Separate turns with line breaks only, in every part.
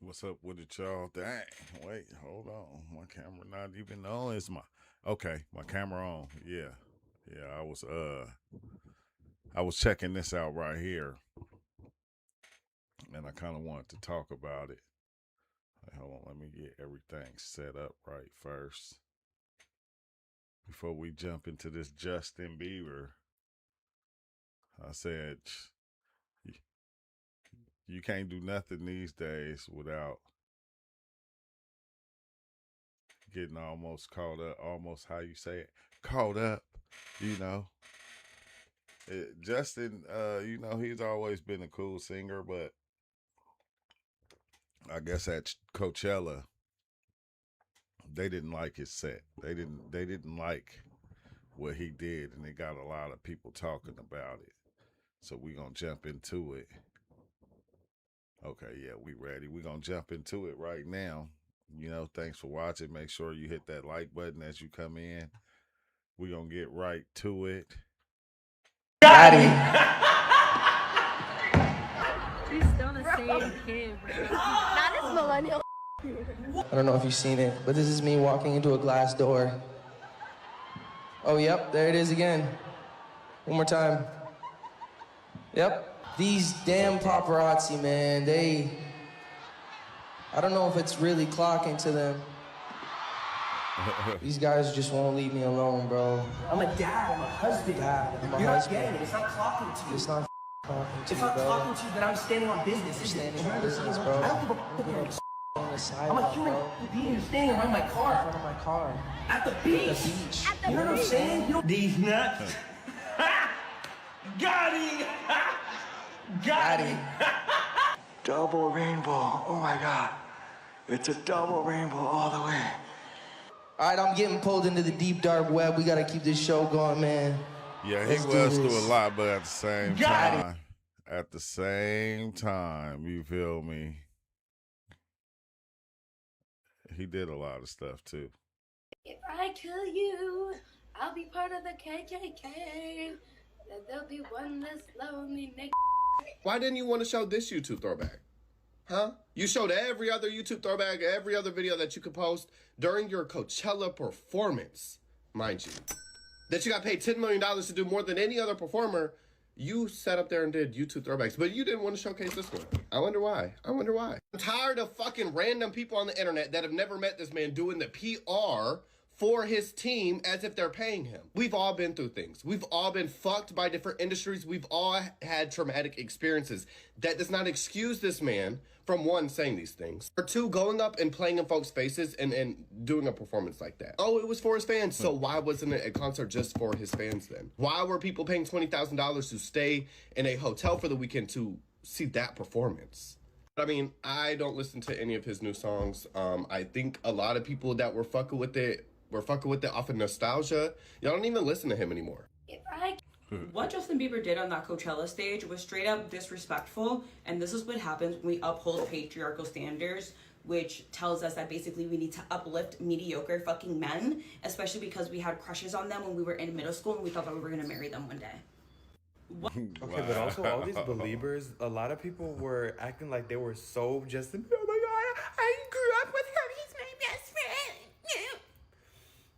What's up with it, y'all? Dang, wait, hold on. My camera not even on. It's my camera on. Yeah. Yeah, I was checking this out right here and I kind of wanted to talk about it. Hold on, let me get everything set up right first. Before we jump into this Justin Bieber, I said you can't do nothing these days without getting almost caught up, almost how you say it, caught up, you know. Justin, he's always been a cool singer, but I guess at Coachella, they didn't like his set. They didn't like what he did, and it got a lot of people talking about it. So we gonna jump into it. Okay, yeah, we ready. We gonna jump into it right now. Thanks for watching. Make sure you hit that like button as you come in. We gonna get right to it.
Got him.
He's still the same kid, bro. Not this millennial.
I don't know if you've seen it, but this is me walking into a glass door. Oh, yep, there it is again. One more time. Yep. These damn paparazzi, man, I don't know if it's really clocking to them. These guys just won't leave me alone, bro.
I'm a dad, I'm a husband.
Dad, I'm a
You're
husband.
not getting it, it's not clocking to you.
It's not clocking to
It's
you,
not
bro.
clocking to you that I'm standing on business.
I'm standing on business, bro.
I don't give a fuck.
On the
I'm a
sidewalk,
human
bro.
being who's standing around my
In
car.
front of my car.
At the beach.
At the beach.
You know what I'm saying? You know these nuts. Got him! Got him!
Double rainbow. Oh my God. It's a double rainbow all the way.
All right, I'm getting pulled into the deep dark web. We gotta keep this show going, man.
Yeah, he
Let's do
was through
this.
a lot, but at
Got
the same time, you feel me? He did a lot of stuff too.
If I kill you, I'll be part of the KKK. There'll be one less lonely nigga.
Why didn't you want to show this YouTube throwback? Huh? You showed every other YouTube throwback, every other video that you could post during your Coachella performance, mind you. That you got paid $10 million to do more than any other performer. You sat up there and did YouTube throwbacks, but you didn't want to showcase this one. I wonder why. I'm tired of fucking random people on the internet that have never met this man doing the PR for his team as if they're paying him. We've all been through things. We've all been fucked by different industries. We've all had traumatic experiences. That does not excuse this man from, one, saying these things, or two, going up and playing in folks' faces and doing a performance like that. Oh, it was for his fans, so why wasn't it a concert just for his fans then? Why were people paying $20,000 to stay in a hotel for the weekend to see that performance? I mean, I don't listen to any of his new songs. I think a lot of people that were fucking with it off of nostalgia. Y'all don't even listen to him anymore.
If I
What Justin Bieber did on that Coachella stage was straight up disrespectful, and this is what happens when we uphold patriarchal standards, which tells us that basically we need to uplift mediocre fucking men, especially because we had crushes on them when we were in middle school and we thought that we were going to marry them one day.
Okay, but also all these believers, a lot of people were acting like they were so Justin. Oh my God, I grew up with him. He's my best friend.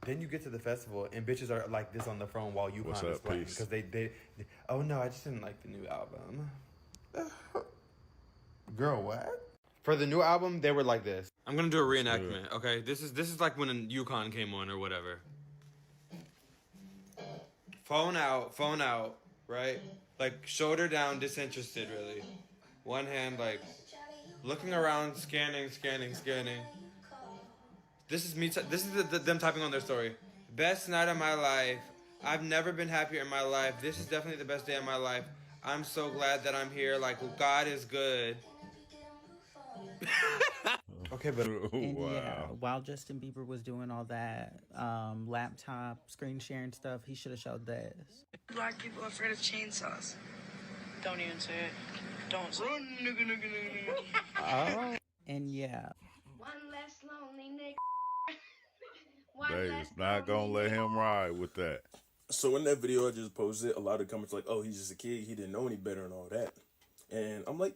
Then you get to the festival and bitches are like this on the phone while you
What's
is
up,
playing
peace?
because they. Oh no, I just didn't like the new album. Girl, what? For the new album, they were like this.
I'm gonna do a reenactment, okay? This is like when Yukon came on or whatever. Phone out, right? Like shoulder down, disinterested, really. One hand like looking around, scanning. This is me. This is them typing on their story. Best night of my life. I've never been happier in my life. This is definitely the best day of my life. I'm so glad that I'm here. Like God is good.
Okay, but
And
Wow.
yeah, while Justin Bieber was doing all that laptop screen sharing stuff, he should have showed this.
Black people are afraid of chainsaws. Don't even say it. Don't say it.
Oh. And yeah.
one less lonely nigga.
They is not gonna let him ride with that.
So in that video I just posted, a lot of comments like, oh, he's just a kid, he didn't know any better and all that. And I'm like,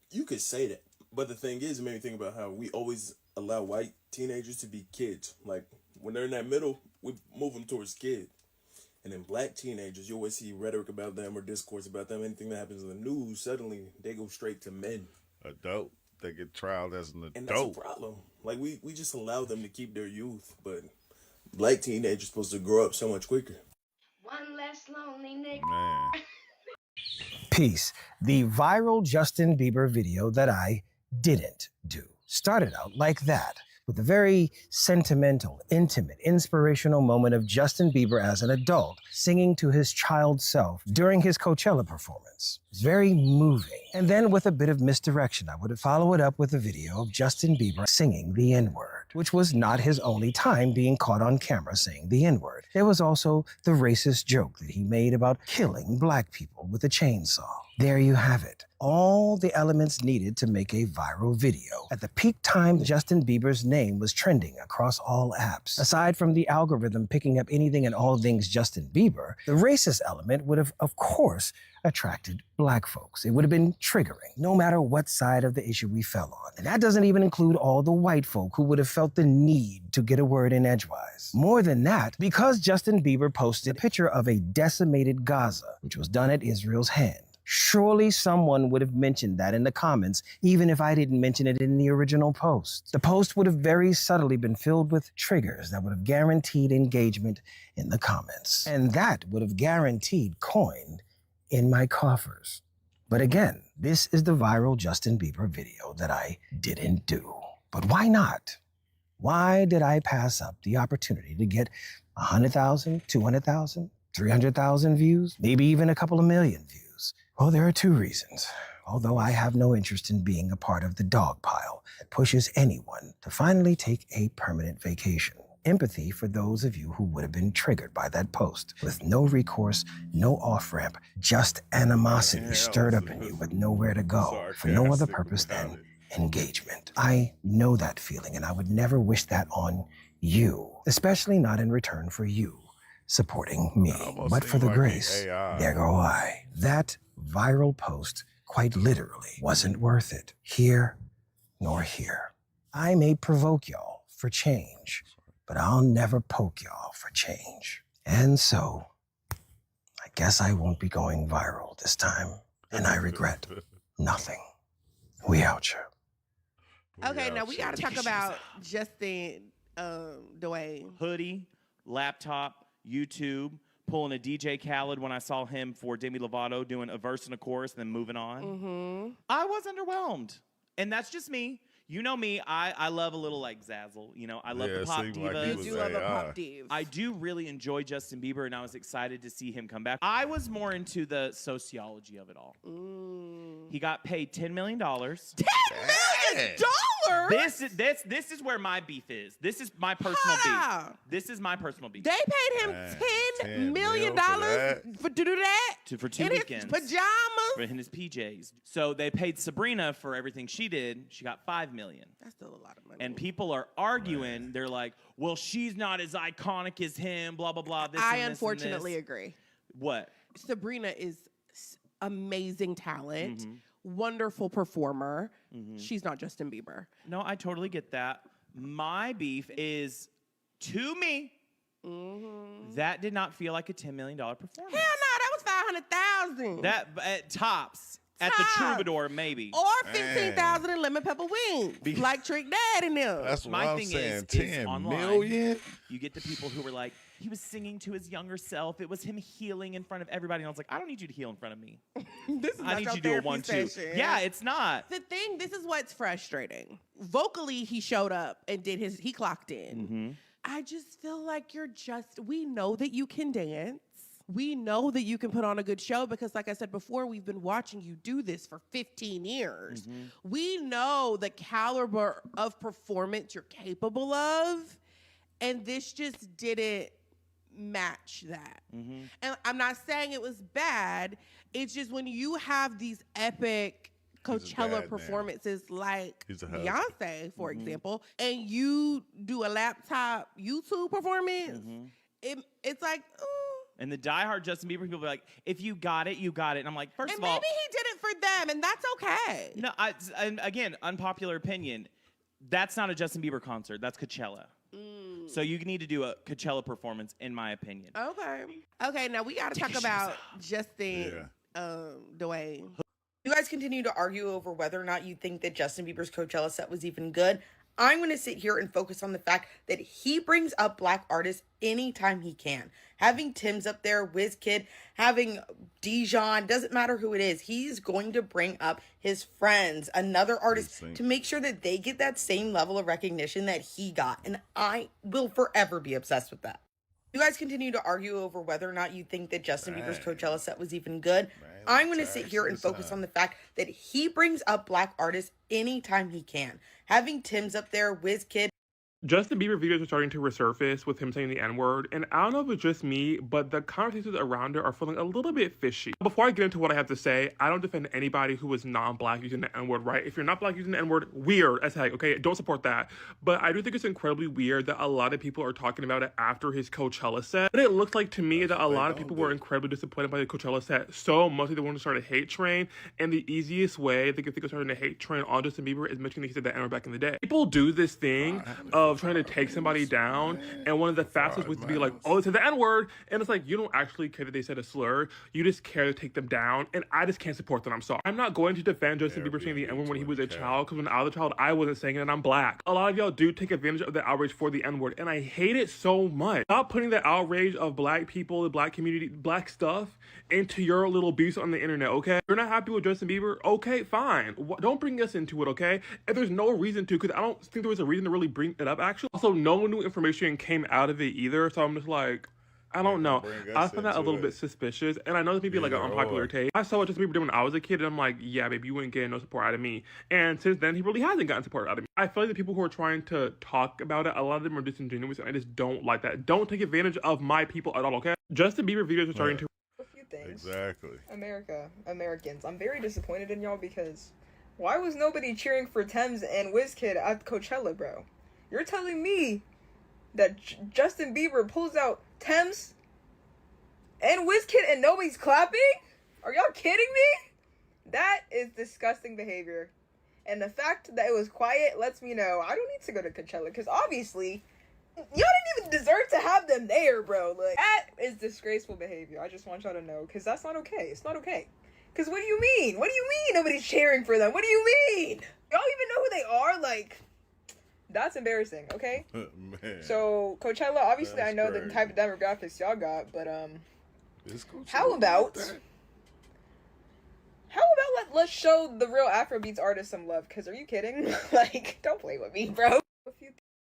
you could say that, But the thing is, it made me think about how we always allow white teenagers to be kids. Like, when they're in that middle, we move them towards kid. And then black teenagers, you always see rhetoric about them or discourse about them. Anything that happens in the news, suddenly they go straight to men.
Adult. They get trialed as an adult.
And that's a problem. Like, we just allow them to keep their youth, but black teenagers supposed to grow up so much quicker.
One less lonely nigga.
Man.
Peace. The viral Justin Bieber video that I didn't do started out like that, with a very sentimental, intimate, inspirational moment of Justin Bieber as an adult singing to his child self during his Coachella performance. It's very moving. And then with a bit of misdirection, I would follow it up with a video of Justin Bieber singing the N-word, which was not his only time being caught on camera saying the N-word. There was also the racist joke that he made about killing black people with a chainsaw. There you have it. All the elements needed to make a viral video. At the peak time, Justin Bieber's name was trending across all apps. Aside from the algorithm picking up anything and all things Justin Bieber, the racist element would have, of course, attracted black folks. It would have been triggering, no matter what side of the issue we fell on. And that doesn't even include all the white folk who would have felt the need to get a word in edgewise. More than that, because Justin Bieber posted a picture of a decimated Gaza, which was done at Israel's hand, surely someone would have mentioned that in the comments, even if I didn't mention it in the original post. The post would have very subtly been filled with triggers that would have guaranteed engagement in the comments. And that would have guaranteed coin in my coffers. But again, this is the viral Justin Bieber video that I didn't do. But why not? Why did I pass up the opportunity to get 100,000, 200,000, 300,000 views, maybe even a couple of million views? Well, there are two reasons. Although I have no interest in being a part of the dog pile that pushes anyone to finally take a permanent vacation. Empathy for those of you who would have been triggered by that post, with no recourse, no off-ramp, just animosity stirred up in you with nowhere to go, for no other purpose than engagement. I know that feeling, and I would never wish that on you, especially not in return for you supporting me. But for the grace, there go I. That viral post, quite literally, wasn't worth it. Here nor here. I may provoke y'all for change, but I'll never poke y'all for change. And so, I guess I won't be going viral this time, and I regret nothing. We out here.
Okay, now we got to talk about Justin Dwayne.
Hoodie, laptop, YouTube, pulling a DJ Khaled when I saw him for Demi Lovato doing a verse and a chorus and then moving on.
Mm-hmm.
I was underwhelmed. And that's just me. You know me, I love a little like Zazzle. You know, I love the pop divas.
You do love a pop div.
I do really enjoy Justin Bieber, and I was excited to see him come back. I was more into the sociology of it all. He got paid $10 million. $10
million?
This is where my beef is. This is my personal beef. This is my personal beef.
They paid him $10 million to do that?
For 2 weekends.
In his pajamas?
In his PJs. So they paid Sabrina for everything she did. She got $5 million.
That's still a lot of money.
And people are arguing. They're like, well, she's not as iconic as him, blah, blah, blah.
I unfortunately agree.
What?
Sabrina is amazing talent, wonderful performer. She's not Justin Bieber.
No, I totally get that. My beef is, to me, that did not feel like a $10 million performance.
Hell no, that was $500,000.
That at tops. At the Troubadour, maybe.
Or 15,000 in lemon pepper wings, like Trick Dad and them.
That's what
My
I'm
thing
saying.
is
10
online,
million?
You get the people who were like, he was singing to his younger self. It was him healing in front of everybody. And I was like, I don't need you to heal in front of me.
This is
I need you to do a 1-2.
session.
Yeah, it's not.
The thing, this is what's frustrating. Vocally, he showed up and he clocked in. I just feel like we know that you can dance. We know that you can put on a good show because, like I said before, we've been watching you do this for 15 years. We know the caliber of performance you're capable of, and this just didn't match that. And I'm not saying it was bad. It's just when you have these epic Coachella performances like Beyonce, for example, and you do a laptop YouTube performance, it's like,
And the diehard Justin Bieber people be like, if you got it, you got it. And I'm like, first
And
of all,
maybe he did it for them, and that's okay.
no, and again, unpopular opinion. That's not a Justin Bieber concert. That's Coachella. So you need to do a Coachella performance, in my opinion.
Okay, now we got to talk about Justin Dwayne.
You guys continue to argue over whether or not you think that Justin Bieber's Coachella set was even good. I'm going to sit here and focus on the fact that he brings up black artists anytime he can. Having Tim's up there, WizKid, having Dijon, doesn't matter who it is. He's going to bring up his friends, another artist, to make sure that they get that same level of recognition that he got. And I will forever be obsessed with that. You guys continue to argue over whether or not you think that Justin Bieber's Coachella set was even good. I'm going to sit here and focus on the fact that he brings up black artists anytime he can. Having Tim's up there, WizKid.
Justin Bieber videos are starting to resurface with him saying the N-word, and I don't know if it's just me, but the conversations around it are feeling a little bit fishy. Before I get into what I have to say, I don't defend anybody who is non-black using the N-word, right? If you're not black using the N-word, weird as heck, okay? Don't support that. But I do think it's incredibly weird that a lot of people are talking about it after his Coachella set. But it looks like to me that a lot of people were incredibly disappointed by the Coachella set so much that they wanted to start a hate train, and the easiest way they could think of starting a hate train on Justin Bieber is mentioning he said the N-word back in the day. People do this thing of trying to take somebody down, and one of the fastest ways to be like, oh, they said the N-word, and it's like, you don't actually care that they said a slur, you just care to take them down, and I just can't support that. I'm sorry. I'm not going to defend Justin Bieber saying the N-word when he was a child, because when I was a child, I wasn't saying it, and I'm black. A lot of y'all do take advantage of the outrage for the N-word, and I hate it so much. Stop putting the outrage of black people, the black community, black stuff into your little beefs on the internet, okay? If you're not happy with Justin Bieber, okay, fine. Don't bring us into it, okay? If there's no reason to, because I don't think there was a reason to really bring it up, actually. Also, no new information came out of it either, so I'm just like, I don't know. I find that a little bit suspicious, and I know this may be like an unpopular take. I saw what Justin Bieber did when I was a kid, and I'm like, yeah, baby, you wouldn't get no support out of me. And since then, he really hasn't gotten support out of me. I feel like the people who are trying to talk about it, a lot of them are disingenuous, and I just don't like that. Don't take advantage of my people at all, okay? Justin Bieber videos are starting to...
Things.
Exactly.
Americans. I'm very disappointed in y'all because why was nobody cheering for Thames and WizKid at Coachella, bro? You're telling me that Justin Bieber pulls out Thames and WizKid and nobody's clapping? Are y'all kidding me? That is disgusting behavior. And the fact that it was quiet lets me know I don't need to go to Coachella because obviously y'all didn't even deserve to have them there, bro. Like, that is disgraceful behavior. I just want y'all to know, because that's not okay. It's not okay. Because what do you mean? What do you mean nobody's cheering for them? What do you mean? Y'all even know who they are? Like, that's embarrassing, okay?
Man.
So, Coachella, obviously
That's
I know
crazy.
the type of demographics y'all got, but, how about let's show the real Afrobeats artists some love, because are you kidding? Like, don't play with me, bro.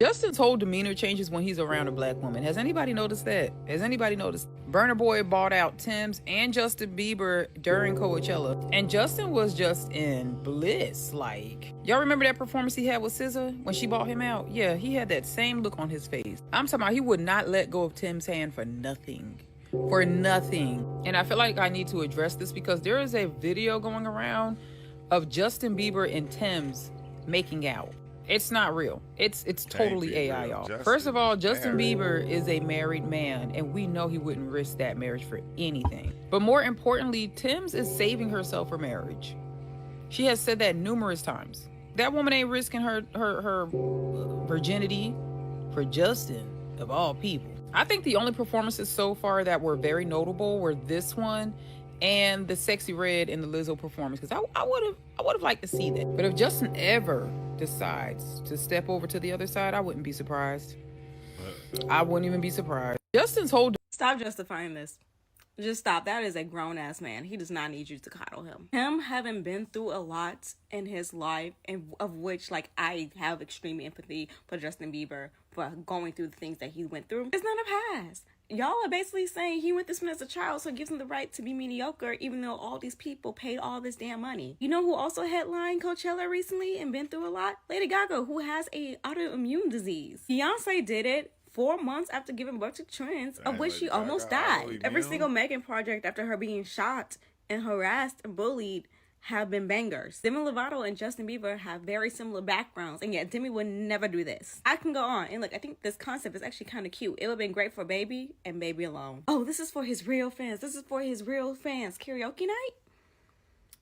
Justin's whole demeanor changes when he's around a black woman. Has anybody noticed that? Has anybody noticed? Burna Boy bought out Tim's and Justin Bieber during Coachella. And Justin was just in bliss. Like, y'all remember that performance he had with SZA when she bought him out? Yeah, he had that same look on his face. I'm talking about he would not let go of Tim's hand for nothing. For nothing. And I feel like I need to address this because there is a video going around of Justin Bieber and Tim's making out. It's not real. It's totally AI, y'all. First of all, Justin Bieber is a married man, and we know he wouldn't risk that marriage for anything. But more importantly, Tim's is saving herself for marriage. She has said that numerous times. That woman ain't risking her virginity for Justin, of all people. I think the only performances so far that were very notable were this one and the Sexy Red and the Lizzo performance, because I would have liked to see that. But if Justin ever decides to step over to the other side, I wouldn't be surprised. I wouldn't even be surprised. Justin's whole...
Stop justifying this. Just stop. That is a grown-ass man. He does not need you to coddle him. Him having been through a lot in his life, and of which, like, I have extreme empathy for Justin Bieber for going through the things that he went through. It's not a past. Y'all are basically saying he went this one as a child, so it gives him the right to be mediocre, even though all these people paid all this damn money. You know who also headlined Coachella recently and been through a lot? Lady Gaga, who has a autoimmune disease. Beyonce did it 4 months after giving birth to twins, of which she almost died. Every single Megan project after her being shot and harassed and bullied have been bangers. Demi Lovato and Justin Bieber have very similar backgrounds, and yet Demi would never do this. I can go on, and look, I think this concept is actually kind of cute. It would have been great for Baby and Baby Alone. Oh, this is for his real fans. This is for his real fans. Karaoke night?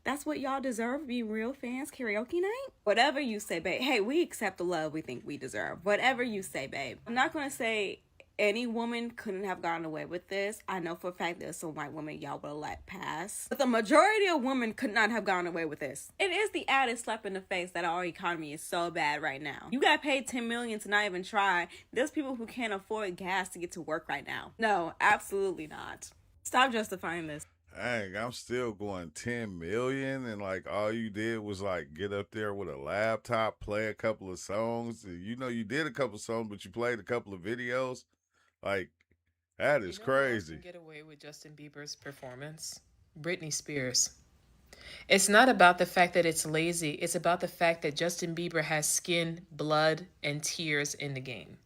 That's what y'all deserve, be real fans, karaoke night? Whatever you say, babe. Hey, we accept the love we think we deserve. Whatever you say, babe. I'm not going to say any woman couldn't have gotten away with this. I know for a fact there's some white women y'all would have let pass. But the majority of women could not have gotten away with this. It is the added slap in the face that our economy is so bad right now. You got paid $10 million to not even try. There's people who can't afford gas to get to work right now. No, absolutely not. Stop justifying this.
Dang, I'm still going 10 million, and like all you did was like get up there with a laptop, play a couple of songs. You know, you did a couple songs, but you played a couple of videos. Like, that is crazy.
Get away with Justin Bieber's performance. Britney Spears. It's not about the fact that it's lazy. It's about the fact that Justin Bieber has skin, blood, and tears in the game.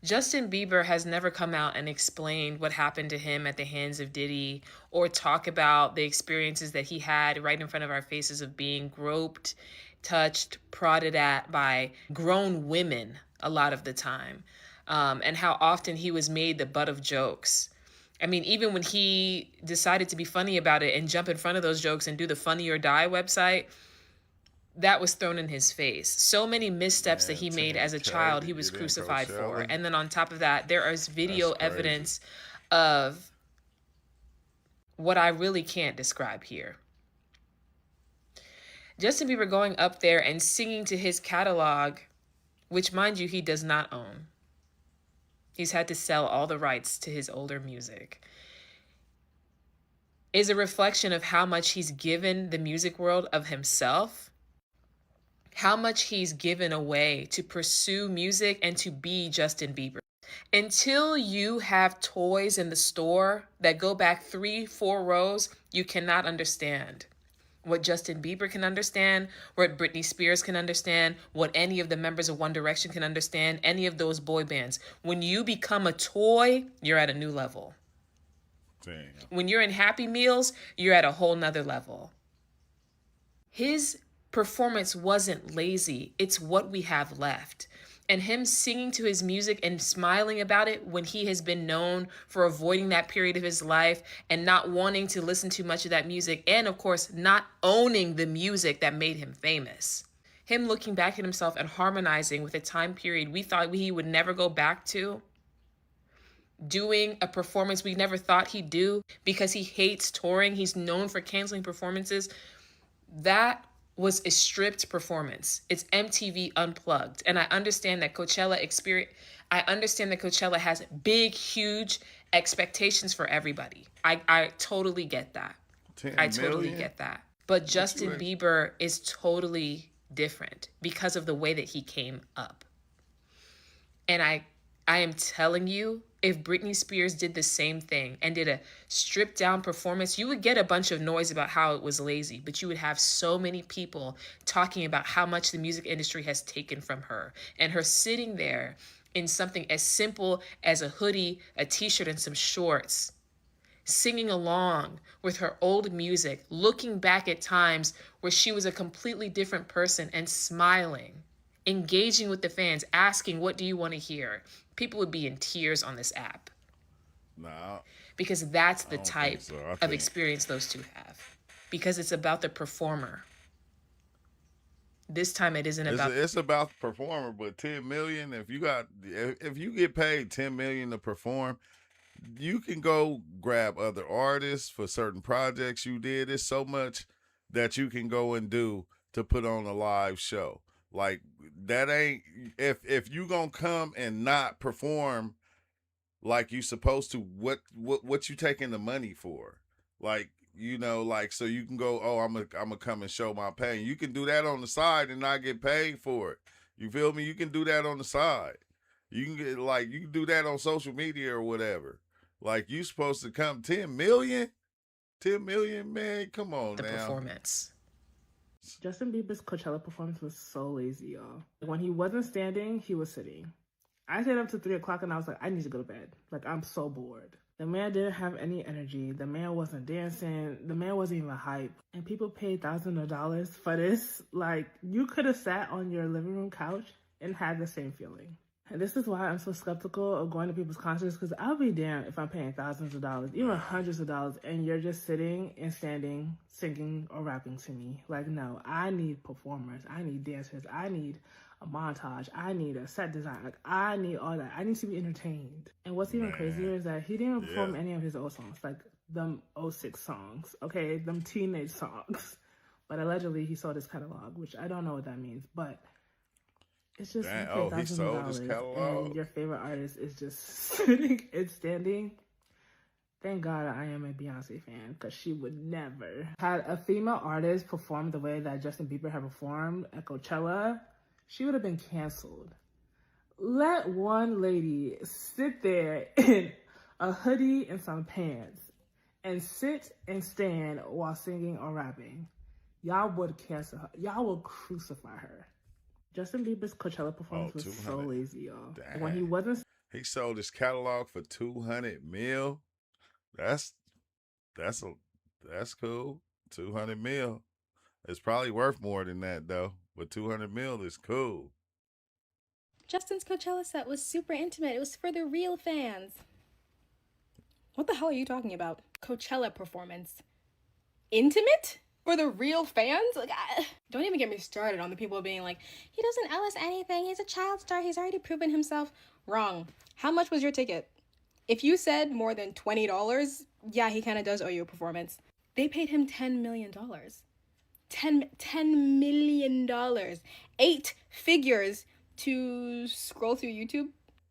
Justin Bieber has never come out and explained what happened to him at the hands of Diddy or talk about the experiences that he had right in front of our faces of being groped, touched, prodded at by grown women a lot of the time. And how often he was made the butt of jokes. I mean, even when he decided to be funny about it and jump in front of those jokes and do the Funny or Die website, that was thrown in his face. So many missteps that he made as a child, he was crucified for. And then on top of that, there is video evidence of what I really can't describe here. Justin Bieber going up there and singing to his catalog, which, mind you, he does not own. He's had to sell all the rights to his older music, is a reflection of how much he's given the music world of himself, how much he's given away to pursue music and to be Justin Bieber. Until you have toys in the store that go back 3-4 rows, you cannot understand what Justin Bieber can understand, what Britney Spears can understand, what any of the members of One Direction can understand, any of those boy bands. When you become a toy, you're at a new level.
Damn.
When you're in Happy Meals, you're at a whole nother level. His performance wasn't lazy. It's what we have left. And him singing to his music and smiling about it when he has been known for avoiding that period of his life and not wanting to listen to much of that music, and of course, not owning the music that made him famous. Him looking back at himself and harmonizing with a time period we thought he would never go back to, doing a performance we never thought he'd do because he hates touring. He's known for canceling performances. That was a stripped performance. It's MTV Unplugged. And I understand that Coachella has big, huge expectations for everybody. I totally get that. I totally get that. But Justin Bieber is totally different because of the way that he came up. And I am telling you, if Britney Spears did the same thing and did a stripped down performance, you would get a bunch of noise about how it was lazy, but you would have so many people talking about how much the music industry has taken from her, and her sitting there in something as simple as a hoodie, a t-shirt, and some shorts, singing along with her old music, looking back at times where she was a completely different person and smiling, engaging with the fans, asking, what do you want to hear? People would be in tears on this app.
Nah.
Because that's the type of experience those two have. Because it's about the performer. This time it isn't about...
It's about the performer, but 10 million, if you get paid 10 million to perform, you can go grab other artists for certain projects you did. It's so much that you can go and do to put on a live show. Like, that ain't, if you gonna come and not perform like you supposed to, what you taking the money for? Like, you know, like, so you can go, oh, I'm gonna come and show my pain. You can do that on the side and not get paid for it. You feel me? You can do that on the side. You can get, like, you can do that on social media or whatever. Like, you supposed to come 10 million? 10 million, man, come on now.
The performance.
Justin Bieber's Coachella performance was so lazy, y'all. When he wasn't standing, he was sitting. I stayed up to 3 o'clock and I was like, I need to go to bed. Like, I'm so bored. The man didn't have any energy. The man wasn't dancing. The man wasn't even hype. And people paid thousands of dollars for this. Like, you could have sat on your living room couch and had the same feeling. And this is why I'm so skeptical of going to people's concerts, because I'll be damned if I'm paying thousands of dollars, even hundreds of dollars, and you're just sitting and standing, singing or rapping to me. Like, no, I need performers. I need dancers. I need a montage. I need a set design. Like, I need all that. I need to be entertained. And what's even crazier is that he didn't perform any of his old songs, like them '06 songs, okay, them teenage songs. But allegedly he sold his catalog, which I don't know what that means, but it's just
he sold his catalog.
And your favorite artist is just sitting and standing. Thank God I am a Beyonce fan, because she would never. Had a female artist perform the way that Justin Bieber had performed at Coachella, she would have been canceled. Let one lady sit there in a hoodie and some pants and sit and stand while singing or rapping. Y'all would cancel her. Y'all would crucify her. Justin Bieber's Coachella performance was so lazy, y'all.
Dang.
When he wasn't...
He sold his catalog for $200 million. That's cool. $200 million. It's probably worth more than that though, but $200 million is cool.
Justin's Coachella set was super intimate. It was for the real fans. What the hell are you talking about? Coachella performance. Intimate? For the real fans? Like, don't even get me started on the people being like, he doesn't owe us anything. He's a child star. He's already proven himself. Wrong. How much was your ticket? If you said more than $20, yeah, he kind of does owe you a performance. They paid him $10 million. $10 million. 8 figures to scroll through YouTube.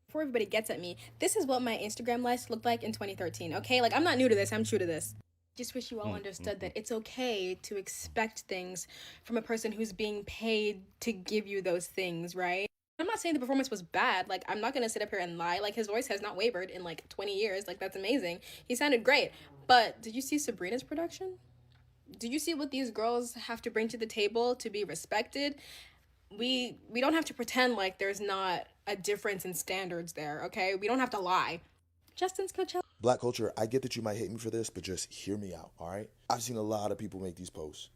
Before everybody gets at me, this is what my Instagram lives looked like in 2013, okay? Like, I'm not new to this. I'm true to this. Just wish you all understood that it's okay to expect things from a person who's being paid to give you those things, right? I'm not saying the performance was bad. Like, I'm not going to sit up here and lie. Like, his voice has not wavered in, like, 20 years. Like, that's amazing. He sounded great. But did you see Sabrina's production? Did you see what these girls have to bring to the table to be respected? We don't have to pretend like there's not a difference in standards there, okay? We don't have to lie. Justin's Coachella.
Black culture, I get that you might hate me for this, but just hear me out, all right? I've seen a lot of people make these posts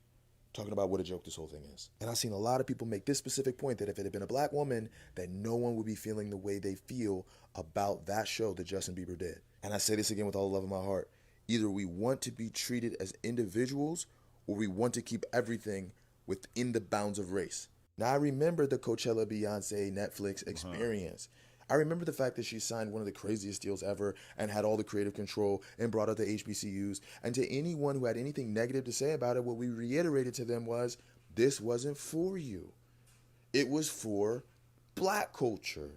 talking about what a joke this whole thing is. And I've seen a lot of people make this specific point that if it had been a black woman, that no one would be feeling the way they feel about that show that Justin Bieber did. And I say this again with all the love in my heart. Either we want to be treated as individuals or we want to keep everything within the bounds of race. Now, I remember the Coachella Beyonce Netflix experience. I remember the fact that she signed one of the craziest deals ever and had all the creative control and brought out the HBCUs. And to anyone who had anything negative to say about it, what we reiterated to them was, this wasn't for you. It was for black culture.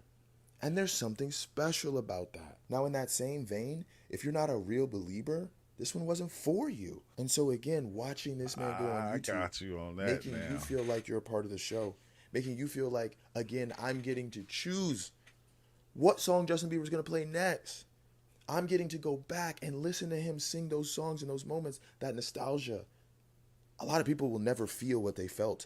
And there's something special about that. Now, in that same vein, if you're not a real believer, this one wasn't for you. And so again, watching this man go on YouTube,
I got you on that
making
now.
you feel like you're a part of the show, making you feel like, again, I'm getting to choose what song Justin Bieber's going to play next. I'm getting to go back and listen to him sing those songs in those moments, that nostalgia. A lot of people will never feel what they felt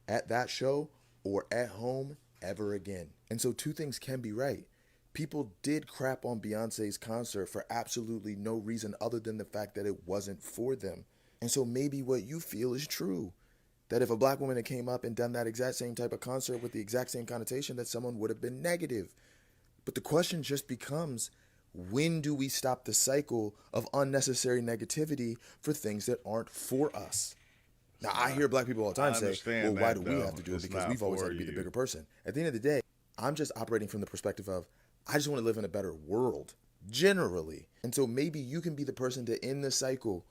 at that show or at home ever again. And so 2 things can be right. People did crap on Beyonce's concert for absolutely no reason other than the fact that it wasn't for them. And so maybe what you feel is true. That if a black woman had came up and done that exact same type of concert with the exact same connotation, that someone would have been negative. But the question just becomes, when do we stop the cycle of unnecessary negativity for things that aren't for us? Now, I hear black people all the time say, well, why do we have to do it? Because we've always had to be the bigger person. At the end of the day, I'm just operating from the perspective of, I just want to live in a better world, generally. And so maybe you can be the person to end the cycle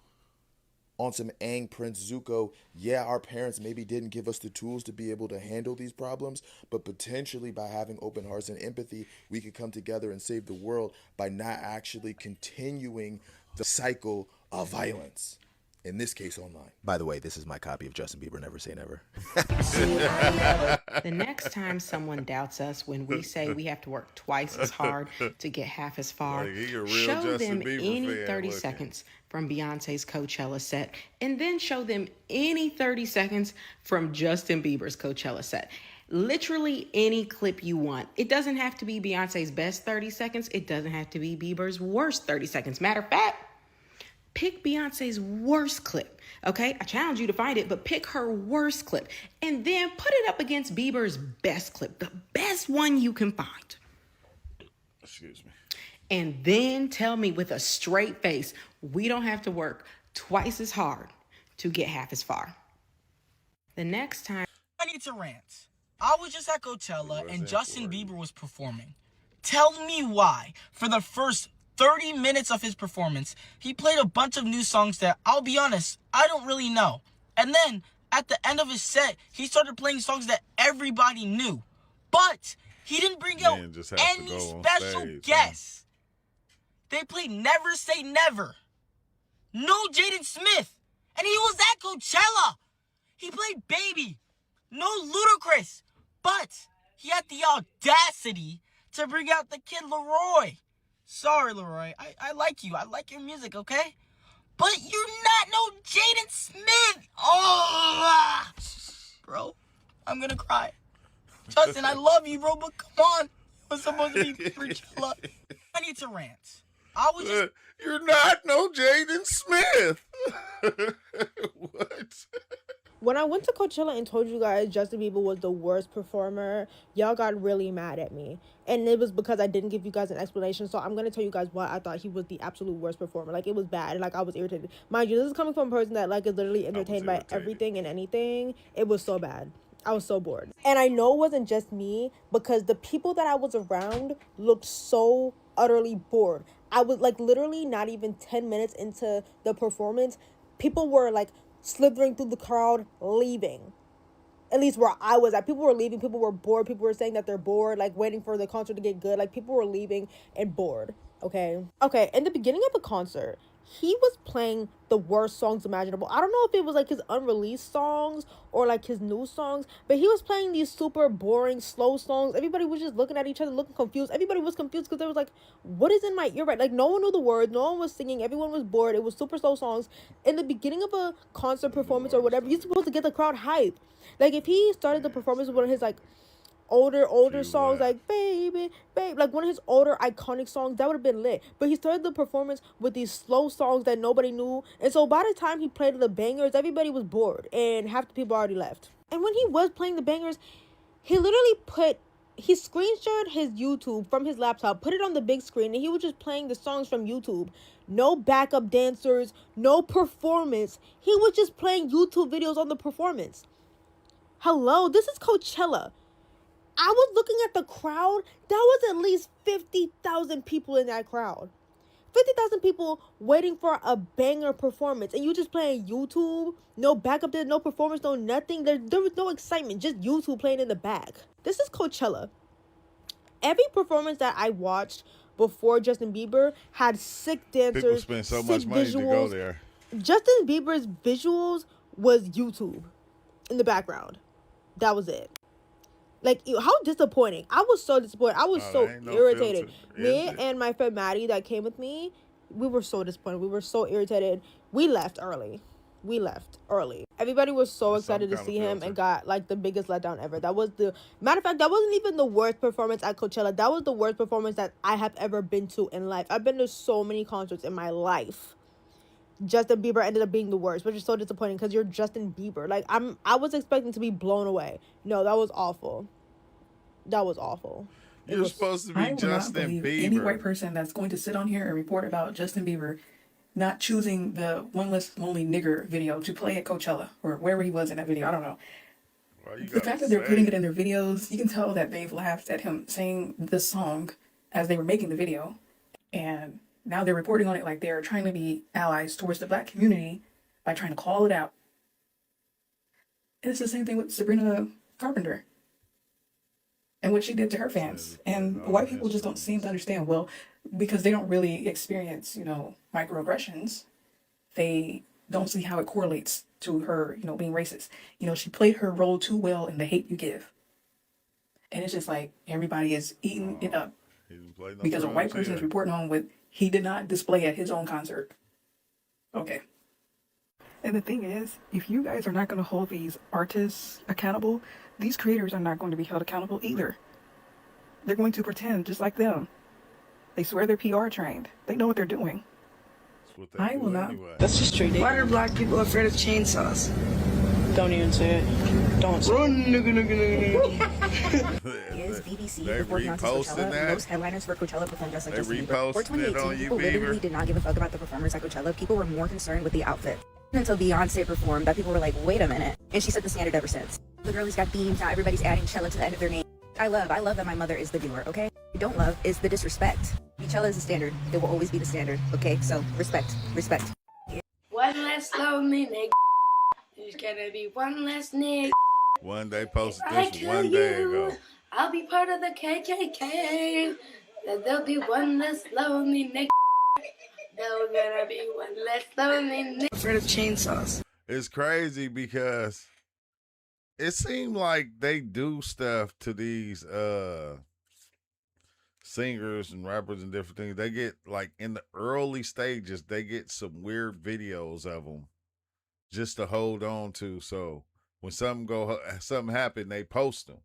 on some Aang Prince Zuko. Yeah, our parents maybe didn't give us the tools to be able to handle these problems, but potentially by having open hearts and empathy, we could come together and save the world by not actually continuing the cycle of violence. In this case, online. By the way, this is my copy of Justin Bieber, Never Say Never.
The next time someone doubts us when we say we have to work twice as hard to get half as far, show them any 30 seconds from Beyonce's Coachella set, and then show them any 30 seconds from Justin Bieber's Coachella set. Literally any clip you want. It doesn't have to be Beyonce's best 30 seconds. It doesn't have to be Bieber's worst 30 seconds. Matter of fact, pick Beyonce's worst clip, okay? I challenge you to find it, but pick her worst clip and then put it up against Bieber's best clip, the best one you can find.
Excuse me.
And then tell me with a straight face, we don't have to work twice as hard to get half as far. The next time...
I need to rant. I was just at Coachella and Justin Bieber was performing. Tell me why, for the first 30 minutes of his performance, he played a bunch of new songs that, I'll be honest, I don't really know. And then, at the end of his set, he started playing songs that everybody knew. But he didn't bring out any special guests. They played Never Say Never. No Jaden Smith. And he was at Coachella. He played Baby. No Ludacris. But he had the audacity to bring out the kid Leroy. Sorry, Leroy. I like you. I like your music, okay? But you're not no Jaden Smith. Oh, bro, I'm gonna cry. Justin, I love you, bro, but come on. It was supposed to be Coachella. I need to rant. I was just...
You're not no Jaden Smith. What?
When I went to Coachella and told you guys Justin Bieber was the worst performer, y'all got really mad at me. And it was because I didn't give you guys an explanation. So I'm going to tell you guys why I thought he was the absolute worst performer. Like, it was bad. Like, I was irritated. Mind you, this is coming from a person that, like, is literally entertained by everything and anything. It was so bad. I was so bored. And I know it wasn't just me because the people that I was around looked so utterly bored. I was, like, literally not even 10 minutes into the performance. People were, like, slithering through the crowd, leaving. At least where I was at. People were leaving. People were bored. People were saying that they're bored, like, waiting for the concert to get good. Like, people were leaving and bored, okay? Okay, in the beginning of the concert, he was playing the worst songs imaginable. I don't know if it was, like, his unreleased songs or, like, his new songs, but he was playing these super boring, slow songs. Everybody was just looking at each other, looking confused. Everybody was confused because they was like, what is in my ear right? Like, no one knew the words. No one was singing. Everyone was bored. It was super slow songs. In the beginning of a concert performance or whatever, you're supposed to get the crowd hype. Like, if he started the performance with one of his, like, older songs, like baby, like one of his older iconic songs, that would have been lit. But he started the performance with these slow songs that nobody knew, and so by the time he played the bangers, everybody was bored and half the people already left. And when he was playing the bangers, he literally he screen shared his YouTube from his laptop, put it on the big screen, and he was just playing the songs from YouTube. No backup dancers, no performance. He was just playing YouTube videos on the performance. Hello, this is Coachella. I was looking at the crowd. There was at least 50,000 people in that crowd. 50,000 people waiting for a banger performance. And you just playing YouTube. No backup there, no performance, no nothing. There was no excitement. Just YouTube playing in the back. This is Coachella. Every performance that I watched before Justin Bieber had sick dancers. People
spend so much money to go there.
Justin Bieber's visuals was YouTube in the background. That was it. Like, how disappointing. I was so disappointed. I was so irritated. Me and my friend Maddie that came with me, we were so disappointed. We were so irritated. We left early. Everybody was so excited to see him and got, like, the biggest letdown ever. That was matter of fact, that wasn't even the worst performance at Coachella. That was the worst performance that I have ever been to in life. I've been to so many concerts in my life. Justin Bieber ended up being the worst, which is so disappointing because you're Justin Bieber. Like, I was expecting to be blown away. No, that was awful.
You're supposed to be Justin Bieber.
Any white person that's going to sit on here and report about Justin Bieber not choosing the One Less Lonely Nigger video to play at Coachella or wherever he was in that video, I don't know. The fact that they're putting it in their videos, you can tell that they've laughed at him saying the song as they were making the video, and now they're reporting on it like they're trying to be allies towards the black community by trying to call it out. And it's the same thing with Sabrina Carpenter and what she did to her fans. And white people just don't seem to understand. Well, because they don't really experience, microaggressions, they don't see how it correlates to her, being racist. She played her role too well in The Hate U Give. And it's just like everybody is eating it up because a white person is reporting on what he did not display at his own concert. Okay. And the thing is, if you guys are not going to hold these artists accountable, these creators are not going to be held accountable either. They're going to pretend just like them. They swear they're PR trained. They know what they're doing. I will not.
That's just straight. Why are black people afraid of chainsaws? Don't even say it. Don't say
Run,
Is BBC
they
before Beyonce's
reposting
Coachella?
that?
Most headliners for Coachella performed dressed like
They
Justin Bieber. For
reposting it
2018,
on you,
people literally
Bieber?
did not give a fuck about the performers at Coachella. People were more concerned with the outfit. Until Beyonce performed, that people were like, wait a minute. And she set the standard ever since. The girlies got themes, now everybody's adding Chella to the end of their name. I love that my mother is the doer, okay? What I don't love is the disrespect. Coachella is the standard. It will always be the standard, okay? So, respect.
one less lonely nigga. There's gonna be one less nigga.
One day posted
I
this
kill
one day
you,
ago.
I'll be part of the KKK. Then there'll be one less lonely nigga. There's gonna be one less lonely nigga. Afraid of chainsaws.
It's crazy because it seemed like they do stuff to these singers and rappers and different things. They get, like, in the early stages, they get some weird videos of them just to hold on to. So when something happen, they post them,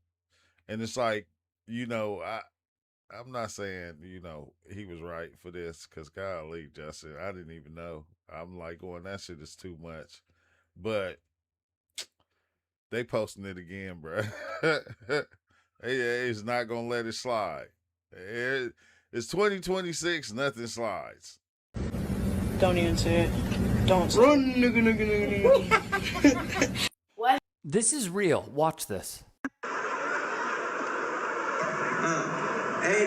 and it's like, I'm not saying he was right for this, because golly, Justin, I didn't even know. I'm like going, that shit is too much, but they posting it again, bro. It's not gonna let it slide. It's 2026, nothing slides.
Don't even say it. Don't say
Run,
it. What?
This is real. Watch this.
Hey,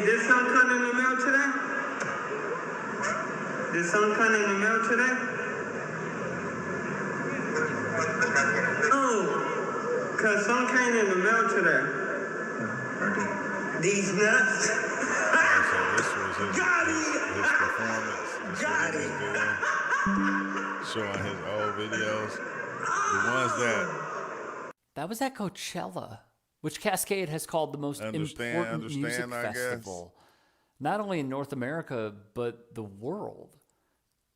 this song coming in the mail today? This song coming in the mail today? Oh, cause some came in the mail today. These nuts.
So this was his performance. Got it. Showing his old videos. The ones
That was at Coachella, which Cascade has called the most important music festival, not only in North America, but the world.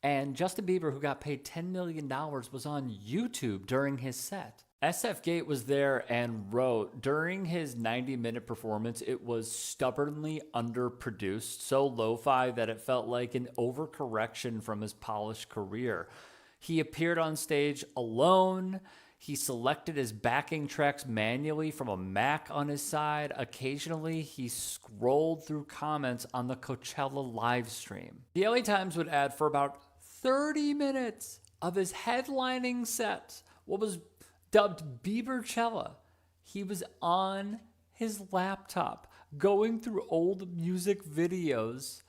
And Justin Bieber, who got paid $10 million, was on YouTube during his set. SF Gate was there and wrote, during his 90-minute performance, it was stubbornly underproduced, so lo-fi that it felt like an overcorrection from his polished career. He appeared on stage alone. He selected his backing tracks manually from a Mac on his side. Occasionally, he scrolled through comments on the Coachella live stream. The LA Times would add for about 30 minutes of his headlining set, what was dubbed Bieber Coachella, he was on his laptop going through old music videos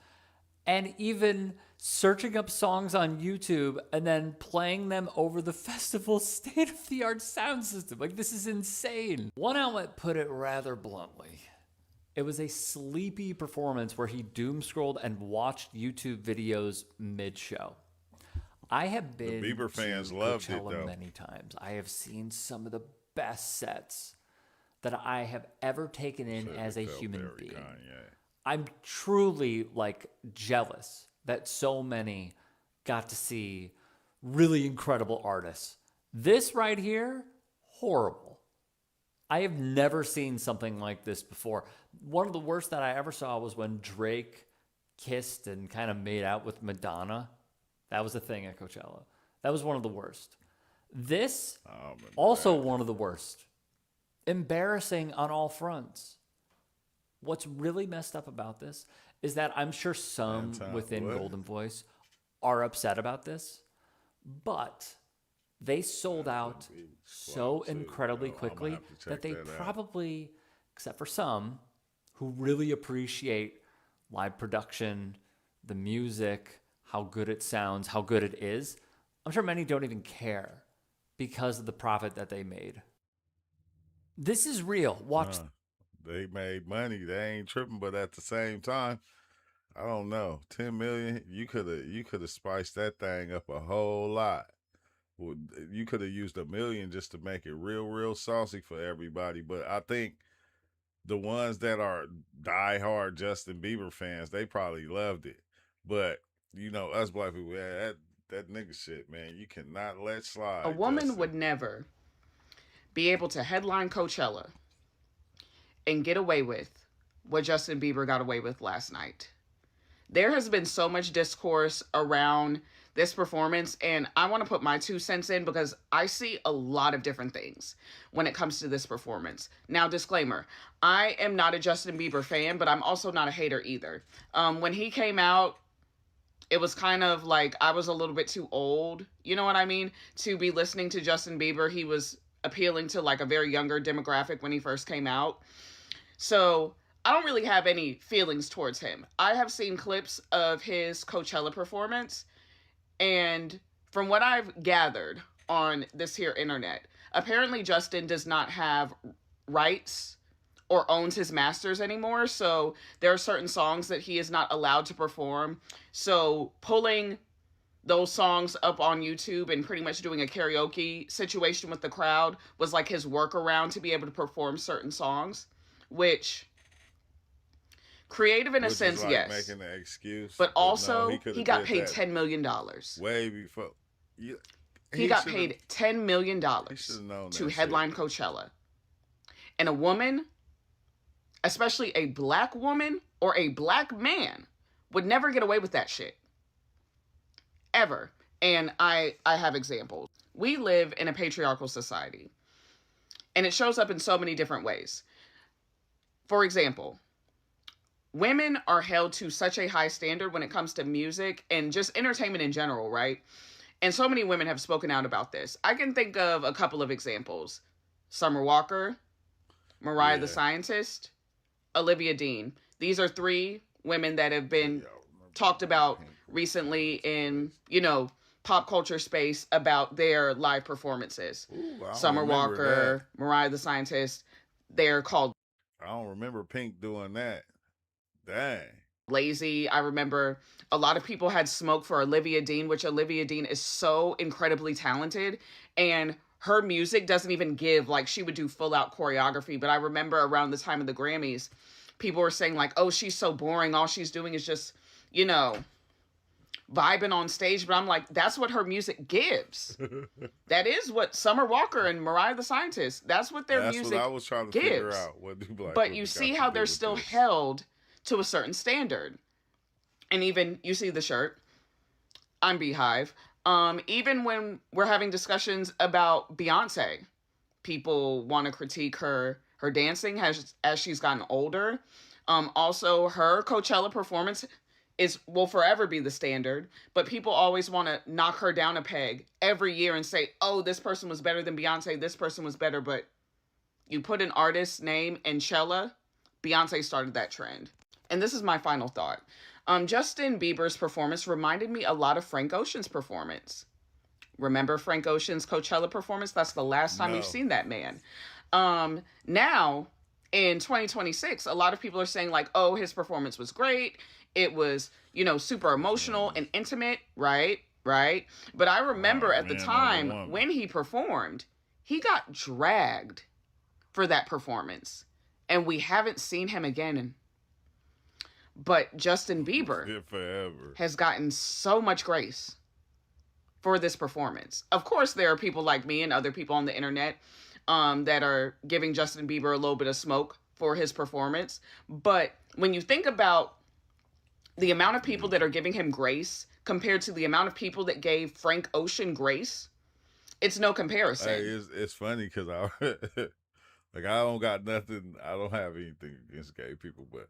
and even searching up songs on YouTube and then playing them over the festival's state-of-the-art sound system. Like, this is insane. One outlet put it rather bluntly. It was a sleepy performance where he doom-scrolled and watched YouTube videos mid-show. I have been
the Bieber fans
to
loved it,
Coachella
though.
many times. I have seen some of the best sets that I have ever taken in as a human being. I'm truly, like, jealous that so many got to see really incredible artists. This right here, horrible. I have never seen something like this before. One of the worst that I ever saw was when Drake kissed and kind of made out with Madonna. That was a thing at Coachella. That was one of the worst. This, also one of the worst. Embarrassing on all fronts. What's really messed up about this is that I'm sure some within Golden Voice are upset about this, but they sold out so incredibly quickly that they probably, except for some who really appreciate live production, the music, how good it sounds, how good it is, I'm sure many don't even care because of the profit that they made. This is real. Watch.
They made money. They ain't tripping, but at the same time, I don't know. 10 million, you could have spiced that thing up a whole lot. You could have used $1 million just to make it real saucy for everybody. But I think the ones that are diehard Justin Bieber fans, they probably loved it. But us black people, that nigga shit, man, you cannot let slide.
A woman
Justin.
would never be able to headline Coachella,
and get away with what Justin Bieber got away with last night. There has been so much discourse around this performance, and I want to put my 2 cents in because I see a lot of different things when it comes to this performance. Now, disclaimer, I am not a Justin Bieber fan, but I'm also not a hater either. When he came out, it was kind of like I was a little bit too old, you know what I mean, to be listening to Justin Bieber. He was appealing to like a very younger demographic when he first came out. So I don't really have any feelings towards him. I have seen clips of his Coachella performance, and from what I've gathered on this here internet, apparently Justin does not have rights or owns his masters anymore. So there are certain songs that he is not allowed to perform. So pulling those songs up on YouTube and pretty much doing a karaoke situation with the crowd was like his workaround to be able to perform certain songs, which creative in a sense,
like
yes.
Making an excuse,
but also
no,
he got paid $10 million.
Way before.
He got paid $10 million to headline Coachella. And a woman, especially a black woman or a black man, would never get away with that shit. Ever. And I have examples. We live in a patriarchal society, and it shows up in so many different ways. For example, women are held to such a high standard when it comes to music and just entertainment in general, right? And so many women have spoken out about this. I can think of a couple of examples. Summer Walker, Mariah the Scientist, Olivia Dean. These are 3 women that have been talked about recently in, you know, pop culture space about their live performances.
Ooh,
Summer Walker, Mariah the Scientist. They're called...
I don't remember Pink doing that. Dang.
Lazy. I remember a lot of people had smoke for Olivia Dean, which Olivia Dean is so incredibly talented, and her music doesn't even give, like, she would do full out choreography. But I remember around the time of the Grammys, people were saying like, oh, she's so boring. All she's doing is just, you know, vibing on stage. But I'm like, that's what her music gives. That is what Summer Walker and Mariah the Scientist, that's what their music gives. That's what I was trying to figure out. What do black
but
you see how they're still held to a certain standard. And even, you see the shirt, I'm Beehive. Even when we're having discussions about Beyonce, people want to critique her dancing as she's gotten older. Also, her Coachella performance will forever be the standard, but people always want to knock her down a peg every year and say, oh, this person was better than Beyonce, this person was better. But you put an artist's name in Chella, Beyonce started that trend. And this is my final thought. Justin Bieber's performance reminded me a lot of Frank Ocean's performance. Remember Frank Ocean's Coachella performance? That's the last time we've seen that man. Now, in 2026, a lot of people are saying like, oh, his performance was great. It was, you know, super emotional and intimate, right? But I remember at the time when he performed, he got dragged for that performance. And we haven't seen him again. But Justin Bieber has gotten so much grace for this performance. Of course, there are people like me and other people on the internet that are giving Justin Bieber a little bit of smoke for his performance. But when you think about the amount of people that are giving him grace compared to the amount of people that gave Frank Ocean grace, it's no comparison.
Hey, it's funny because I don't got nothing. I don't have anything against gay people, but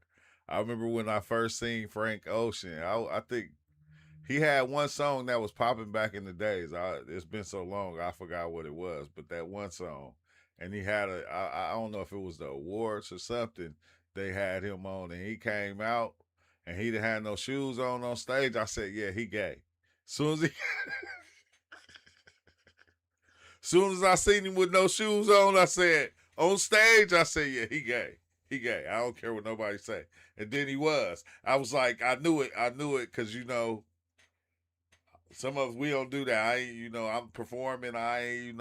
I remember when I first seen Frank Ocean, I think he had one song that was popping back in the days. It's been so long, I forgot what it was, but that one song. And he had I don't know if it was the awards or something, they had him on, and he came out, and he didn't have no shoes on stage. I said, yeah, he gay. Soon as I seen him with no shoes on, I said, on stage, I said, yeah, he gay. He gay. I don't care what nobody say. And then he was. I was like, I knew it because, you know, some of us, we don't do that. I'm performing. I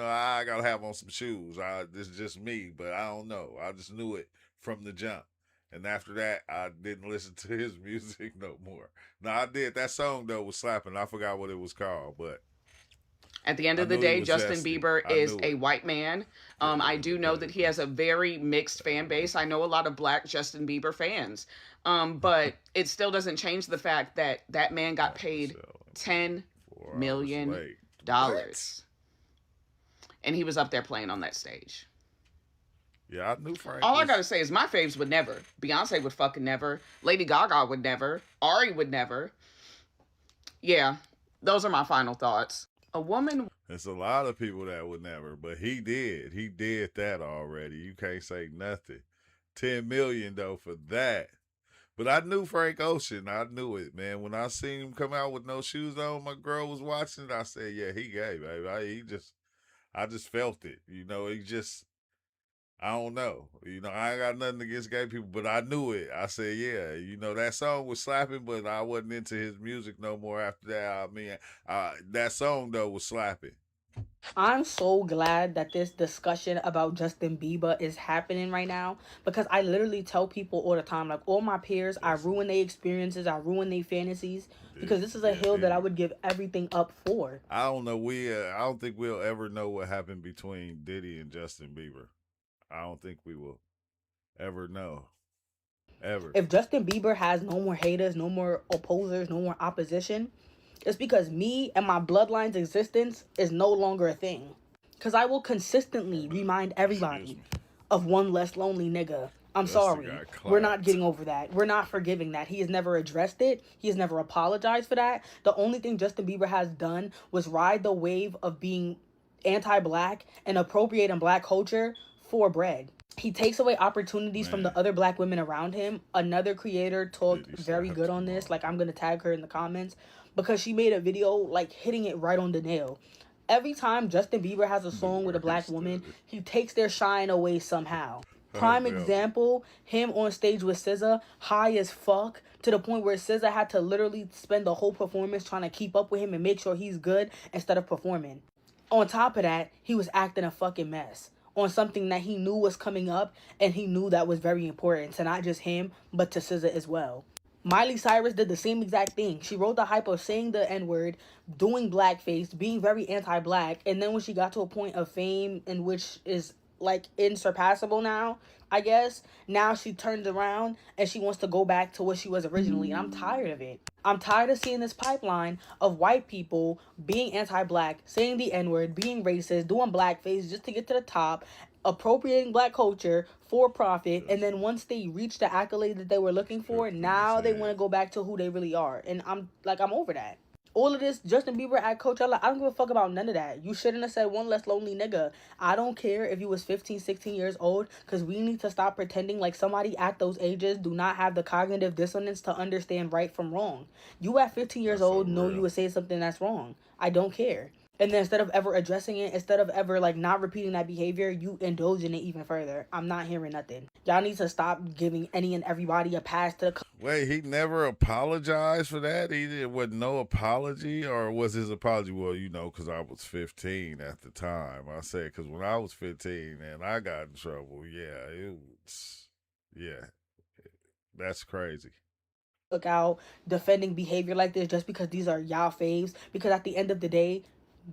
got to have on some shoes. This is just me, but I don't know. I just knew it from the jump. And after that, I didn't listen to his music no more. No, I did. That song, though, was slapping. I forgot what it was called, but
At the end of the day, Justin Bieber is a white man. I do know that he has a very mixed fan base. I know a lot of black Justin Bieber fans. But it still doesn't change the fact that that man got paid $10 million. And he was up there playing on that stage.
Yeah, I knew Frank.
All I gotta say is my faves would never. Beyonce would fucking never. Lady Gaga would never. Ari would never. Yeah, those are my final thoughts. A woman.
There's a lot of people that would never, but he did. He did that already. You can't say nothing. 10 million though for that. But I knew Frank Ocean. I knew it, man. When I seen him come out with no shoes on, my girl was watching it. I said, yeah, he gay, baby. I just felt it. You know, I don't know. You know, I ain't got nothing against gay people, but I knew it. I said, yeah, you know, that song was slapping, but I wasn't into his music no more after that. I mean, that song, though, was slapping.
I'm so glad that this discussion about Justin Bieber is happening right now, because I literally tell people all the time, like all my peers, I ruin their experiences, I ruin their fantasies, because this is a hill that I would give everything up for.
I don't know. I don't think we'll ever know what happened between Diddy and Justin Bieber. I don't think we will ever know. Ever.
If Justin Bieber has no more haters, no more opposers, no more opposition, it's because me and my bloodline's existence is no longer a thing. Because I will consistently remind everybody of one less lonely nigga. I'm sorry. We're not getting over that. We're not forgiving that. He has never addressed it. He has never apologized for that. The only thing Justin Bieber has done was ride the wave of being anti-black and appropriating black culture for bread. He takes away opportunities from the other black women around him. Another creator talked very good on this. Like, I'm going to tag her in the comments, because she made a video like hitting it right on the nail. Every time Justin Bieber has a song with a black woman, he takes their shine away somehow. Prime example, him on stage with SZA, high as fuck, to the point where SZA had to literally spend the whole performance trying to keep up with him and make sure he's good instead of performing. On top of that, he was acting a fucking mess on something that he knew was coming up, and he knew that was very important to not just him, but to SZA as well. Miley Cyrus did the same exact thing. She rode the hype of saying the N-word, doing blackface, being very anti-black, and then when she got to a point of fame in which is like insurpassable now, I guess, now she turns around and she wants to go back to what she was originally, and I'm tired of it. I'm tired of seeing this pipeline of white people being anti-black, saying the N-word, being racist, doing blackface just to get to the top, appropriating black culture for profit, and then once they reach the accolade that they were looking for, now they want to go back to who they really are. And I'm over that. All of this Justin Bieber at Coachella, I don't give a fuck about none of that. You shouldn't have said one less lonely nigga. I don't care if you was 15, 16 years old, because we need to stop pretending like somebody at those ages do not have the cognitive dissonance to understand right from wrong. You at 15 years old know you would say something that's wrong. I don't care. And then instead of ever addressing it, instead of ever like not repeating that behavior, you indulge in it even further. I'm not hearing nothing. Y'all need to stop giving any and everybody a pass to the...
Wait, he never apologized for that? He did with no apology? Or was his apology, well, you know, because I was 15 at the time? I said, because when I was 15 and I got in trouble, that's crazy.
Look out defending behavior like this just because these are y'all faves. Because at the end of the day,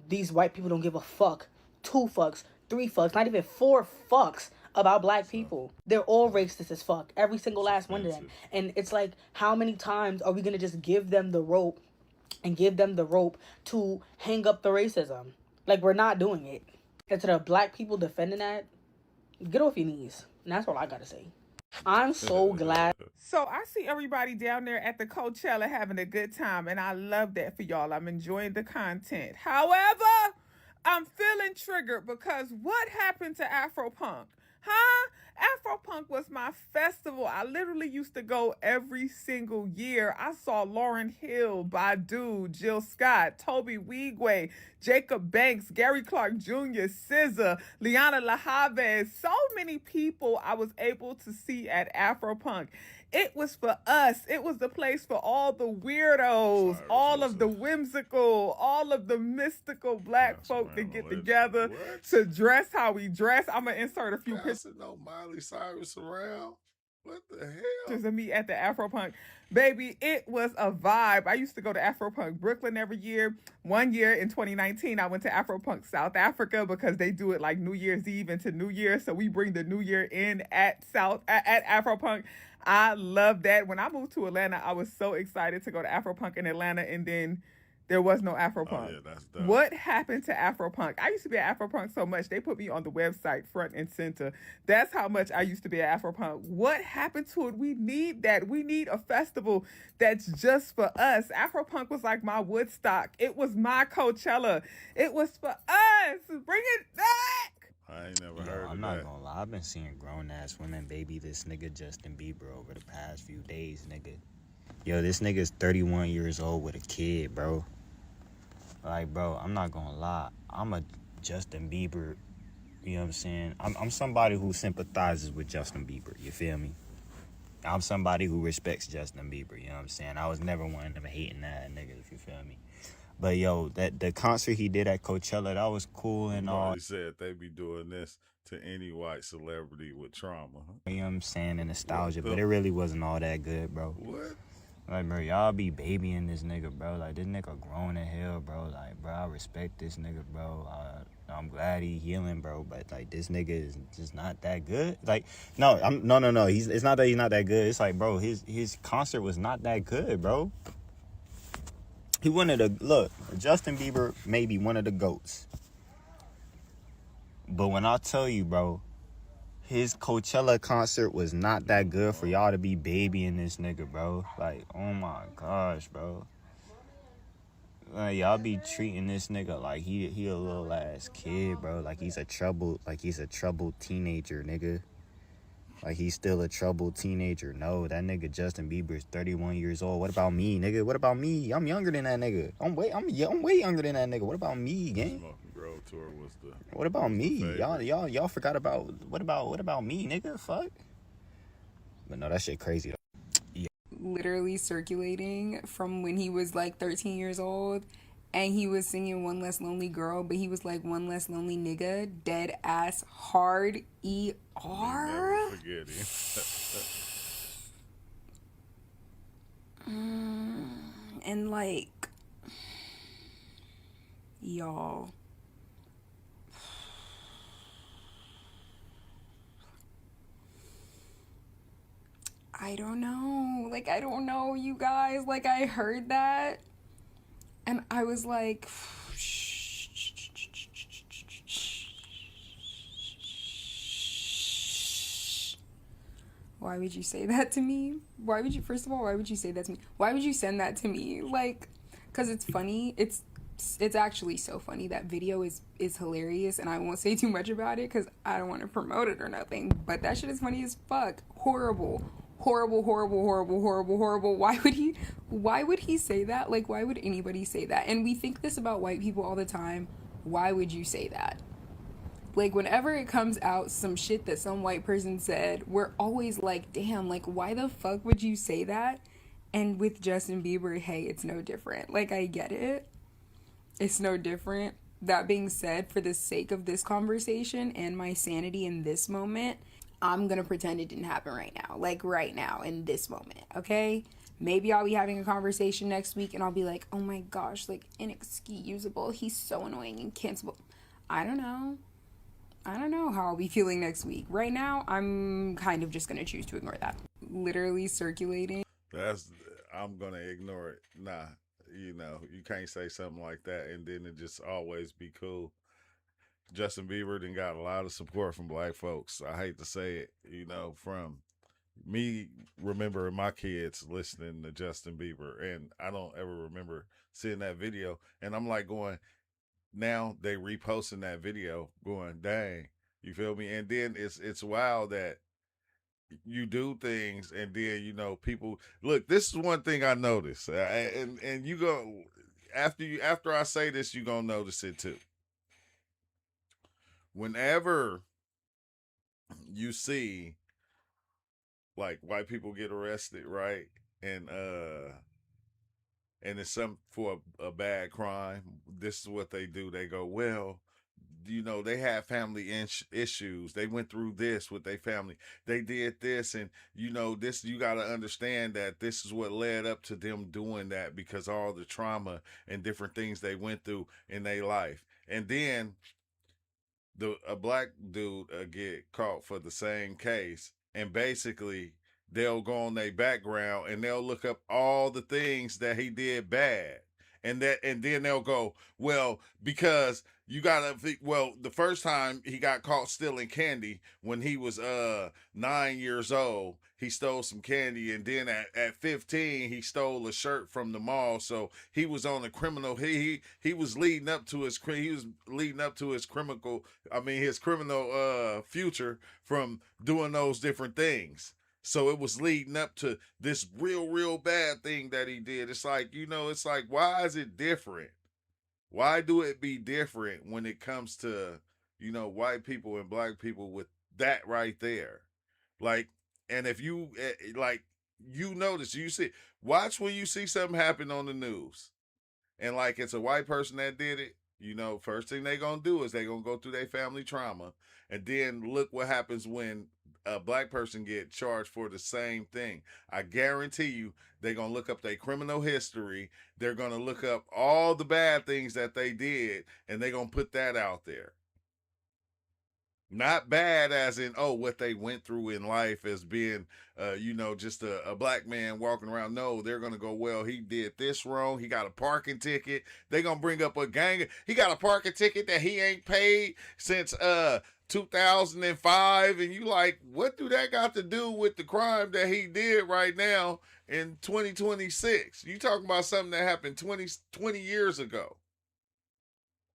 these white people don't give a fuck. 2 fucks, 3 fucks, not even 4 fucks about black people. They're all racist as fuck. Every single last one of them. And it's like, how many times are we going to just give them the rope to hang up the racism? Like, we're not doing it. And to the black people defending that, get off your knees. And that's all I got to say. I'm so glad.
So I see everybody down there at the Coachella having a good time, and I love that for y'all. I'm enjoying the content. However, I'm feeling triggered because what happened to Afropunk? Huh? Afropunk was my festival. I literally used to go every single year. I saw Lauryn Hill, Badu, Jill Scott, Toby Wigwe, Jacob Banks, Gary Clark Jr., SZA, Liana LaHave. So many people I was able to see at Afropunk. It was for us. It was the place for all the weirdos, all of the whimsical, all of the mystical black folk to get together to dress how we dress. I'm going to insert a few pictures.
No Miley Cyrus around. What the hell?
Just of me at the Afropunk. Baby, it was a vibe. I used to go to Afropunk Brooklyn every year. One year in 2019, I went to Afropunk South Africa because they do it like New Year's Eve into New Year. So we bring the New Year in at Afropunk. I love that. When I moved to Atlanta, I was so excited to go to Afropunk in Atlanta, and then there was no Afropunk.
Oh, yeah, that's dumb.
What happened to Afropunk? I used to be at Afropunk so much, they put me on the website front and center. That's how much I used to be at Afropunk. What happened to it? We need that. We need a festival that's just for us. Afropunk was like my Woodstock. It was my Coachella. It was for us. Bring it back.
I ain't never heard of
I'm
that.
not gonna lie. I've been seeing grown-ass women baby this nigga Justin Bieber over the past few days, nigga. Yo, this nigga's 31 years old with a kid, bro. Like, bro, I'm not gonna lie. I'm a Justin Bieber, you know what I'm saying? I'm somebody who sympathizes with Justin Bieber, you feel me? I'm somebody who respects Justin Bieber, you know what I'm saying? I was never one of them hating that nigga, if you feel me. But, yo, the concert he did at Coachella, that was cool and all.
He said they be doing this to any white celebrity with trauma.
You know what I'm saying? And nostalgia, but it really wasn't all that good, bro.
What?
Like, bro, y'all be babying this nigga, bro. Like, this nigga grown in hell, bro. Like, bro, I respect this nigga, bro. I'm glad he healing, bro. But, like, this nigga is just not that good. Like, no. It's not that he's not that good. It's like, bro, his concert was not that good, bro. He look, Justin Bieber may be one of the GOATs. But when I tell you, bro, his Coachella concert was not that good for y'all to be babying this nigga, bro. Like, oh my gosh, bro. Like, y'all be treating this nigga like he a little ass kid, bro. Like he's a troubled teenager, nigga. Like he's still a troubled teenager. No, that nigga Justin Bieber is 31 years old. What about me, nigga? What about me? I'm younger than that nigga. I'm way younger than that nigga. What about me, gang?
Smoking Grove tour was
What about me? Y'all forgot about what about me, nigga? Fuck. But no, that shit crazy though. Yeah.
Literally circulating from when he was like 13 years old, and he was singing One Less Lonely Girl, but he was like One Less Lonely Nigga, dead ass hard ER.
Never forget him.
And like, y'all, I don't know. Like, I don't know, you guys. Like, I heard that, and I was like, why would you say that to me? First of all, why would you say that to me? Why would you send that to me? Like, because it's funny. It's actually so funny. That video is hilarious, and I won't say too much about it because I don't want to promote it or nothing. But that shit is funny as fuck. Horrible. Why would he say that? Like, why would anybody say that? And we think this about white people all the time. Why would you say that? Like, whenever it comes out, some shit that some white person said, we're always like, damn, like, why the fuck would you say that? And with Justin Bieber, hey, it's no different. Like, I get it. It's no different. That being said, for the sake of this conversation and my sanity in this moment, I'm gonna pretend it didn't happen right now. Like, right now, in this moment, okay? Maybe I'll be having a conversation next week and I'll be like, oh my gosh, like, inexcusable. He's so annoying and cancelable. I don't know how I'll be feeling next week. Right now, I'm kind of just gonna choose to ignore that. Literally circulating.
I'm gonna ignore it. Nah, you can't say something like that and then it just always be cool. Justin Bieber done got a lot of support from black folks. I hate to say it, from me remembering my kids listening to Justin Bieber, and I don't ever remember seeing that video. And I'm like going, now they reposting that video going, dang, you feel me? And then it's wild that you do things and then, people look, this is one thing I noticed. And you go, after I say this, you gonna notice it too. Whenever you see like white people get arrested, right? And it's some for a bad crime, this is what they do. They go, well, you know, they had family issues. They went through this with their family. They did this, and you know, this, you got to understand that this is what led up to them doing that, because all the trauma and different things they went through in their life. And then a black dude get caught for the same case, and basically they'll go on their background and they'll look up all the things that he did bad, and then they'll go, well, because you gotta think, well, the first time he got caught stealing candy when he was 9 years old, he stole some candy, and then at 15 he stole a shirt from the mall. So he was on a criminal, he was leading up to his criminal future from doing those different things. So it was leading up to this real bad thing that he did. It's like, you know, it's like, why is it different? Why do it be different when it comes to, you know, white people and black people with that right there? Like, and if you, like, you notice, watch when you see something happen on the news, and like it's a white person that did it, you know, first thing they gonna do is they gonna go through their family trauma, and then look what happens when a black person get charged for the same thing. I guarantee you they're gonna look up their criminal history, they're gonna look up all the bad things that they did, and they're gonna put that out there. Not bad as in, oh, what they went through in life as being, you know, just a black man walking around. No, they're going to go, well, he did this wrong. He got a parking ticket. They're going to bring up a gang. He got a parking ticket that he ain't paid since 2005. And you like, what do that got to do with the crime that he did right now in 2026? You talking about something that happened 20 years ago.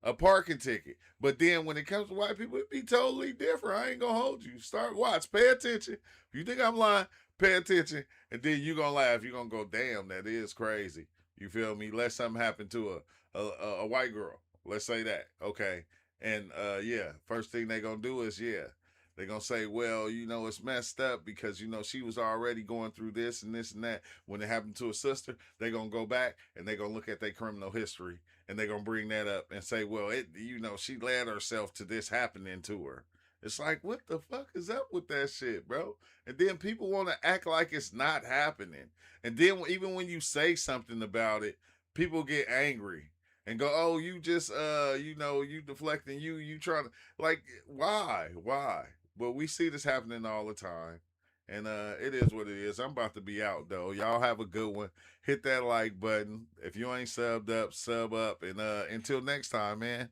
A parking ticket. But then when it comes to white people, it'd be totally different. I ain't gonna hold you. Watch, pay attention. If you think I'm lying, pay attention, and then you're gonna laugh. You're gonna go, damn, that is crazy. You feel me? Let something happen to a white girl. Let's say that. Okay. And yeah, first thing they gonna do is, yeah, they're gonna say, well, you know, it's messed up because, you know, she was already going through this and this and that. When it happened to a sister, they're gonna go back and they're gonna look at their criminal history, and they're gonna bring that up and say, well, you know, she led herself to this happening to her. It's like, what the fuck is up with that shit, bro? And then people want to act like it's not happening. And then even when you say something about it, people get angry and go, oh, you just, you know, you deflecting, you trying to, like, why? But we see this happening all the time. And it is what it is. I'm about to be out, though. Y'all have a good one. Hit that like button. If you ain't subbed up, sub up. And until next time, man.